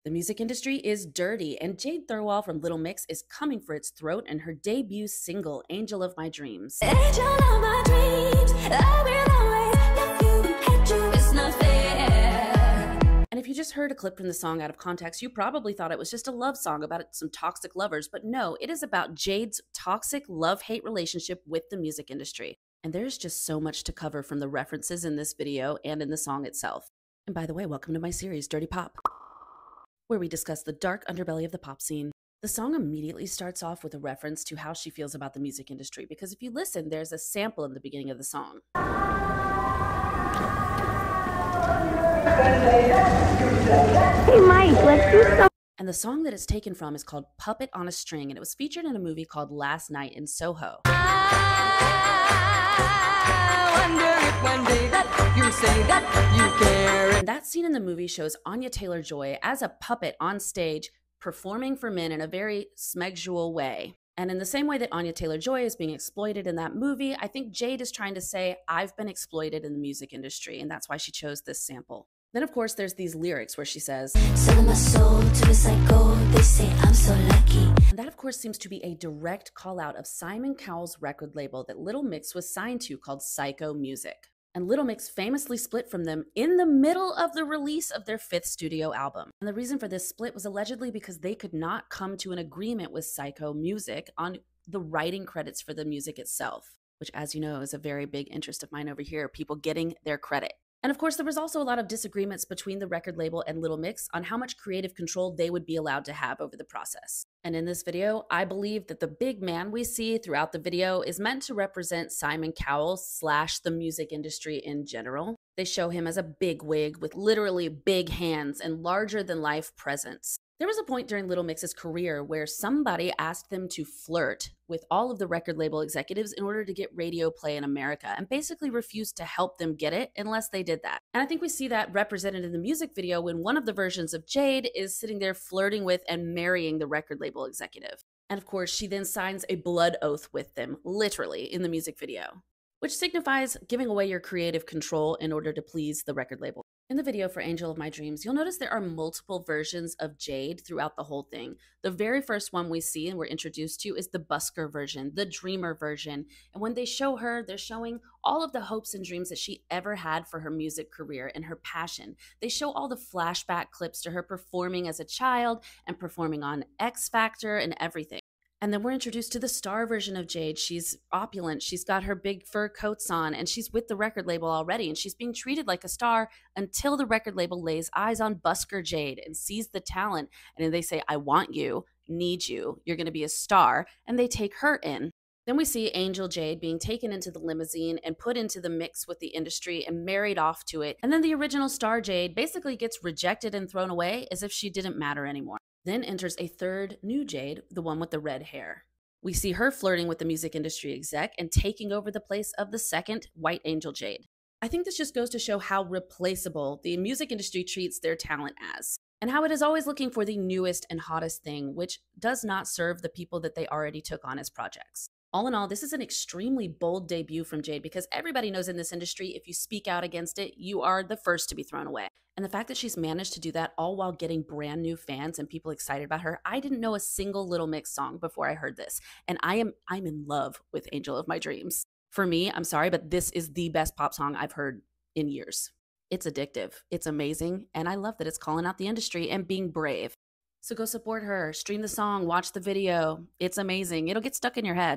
The music industry is dirty, and Jade Thirlwall from Little Mix is coming for its throat in her debut single, Angel of My Dreams. Angel of my dreams, I will always love you, hate you, it's not fair. And if you just heard a clip from the song out of context, you probably thought it was just a love song about some toxic lovers, but no, it is about Jade's toxic love-hate relationship with the music industry. And there's just so much to cover from the references in this video and in the song itself. And by the way, welcome to my series, Dirty Pop, where we discuss the dark underbelly of the pop scene. The song immediately starts off with a reference to how she feels about the music industry, because if you listen, there's a sample in the beginning of the song. Hey Mike, let's do some. And the song that it's taken from is called Puppet on a String, and it was featured in a movie called Last Night in Soho. I wonder if one day that you say that you care. And that scene in the movie shows Anya Taylor-Joy as a puppet on stage performing for men in a very smexual way. And in the same way that Anya Taylor-Joy is being exploited in that movie, I think Jade is trying to say, I've been exploited in the music industry, and that's why she chose this sample. Then, of course, there's these lyrics where she says, Selling my soul to the psycho, they say I'm so lucky. and that, of course, seems to be a direct call out of Simon Cowell's record label that Little Mix was signed to called Psycho Music. And Little Mix famously split from them in the middle of the release of their 5th studio album. And the reason for this split was allegedly because they could not come to an agreement with Psycho Music on the writing credits for the music itself, which, as you know, is a very big interest of mine over here, people getting their credit. And of course, there was also a lot of disagreements between the record label and Little Mix on how much creative control they would be allowed to have over the process. And in this video, I believe that the big man we see throughout the video is meant to represent Simon Cowell / the music industry in general. They show him as a bigwig with literally big hands and larger-than-life presence. There was a point during Little Mix's career where somebody asked them to flirt with all of the record label executives in order to get radio play in America, and basically refused to help them get it unless they did that. And I think we see that represented in the music video when one of the versions of Jade is sitting there flirting with and marrying the record label executive. And of course, she then signs a blood oath with them, literally, in the music video, which signifies giving away your creative control in order to please the record label. In the video for Angel of My Dreams, you'll notice there are multiple versions of Jade throughout the whole thing. The very first one we see and we're introduced to is the busker version, the dreamer version. And when they show her, they're showing all of the hopes and dreams that she ever had for her music career and her passion. They show all the flashback clips to her performing as a child and performing on X Factor and everything. And then we're introduced to the star version of Jade. She's opulent, she's got her big fur coats on, and she's with the record label already, and she's being treated like a star until the record label lays eyes on busker Jade and sees the talent, and then they say, I want you, need you, you're going to be a star, and they take her in. Then we see Angel Jade being taken into the limousine and put into the mix with the industry and married off to it. And then the original star Jade basically gets rejected and thrown away as if she didn't matter anymore. Then enters a third new Jade, the one with the red hair. We see her flirting with the music industry exec and taking over the place of the second white angel Jade. I think this just goes to show how replaceable the music industry treats their talent as, and how it is always looking for the newest and hottest thing, which does not serve the people that they already took on as projects. All in all, this is an extremely bold debut from Jade because everybody knows in this industry, if you speak out against it, you are the first to be thrown away. And the fact that she's managed to do that all while getting brand new fans and people excited about her, I didn't know a single Little Mix song before I heard this. And I'm in love with Angel of My Dreams. For me, I'm sorry, but this is the best pop song I've heard in years. It's addictive, it's amazing, and I love that it's calling out the industry and being brave. So go support her, stream the song, watch the video. It's amazing. It'll get stuck in your head.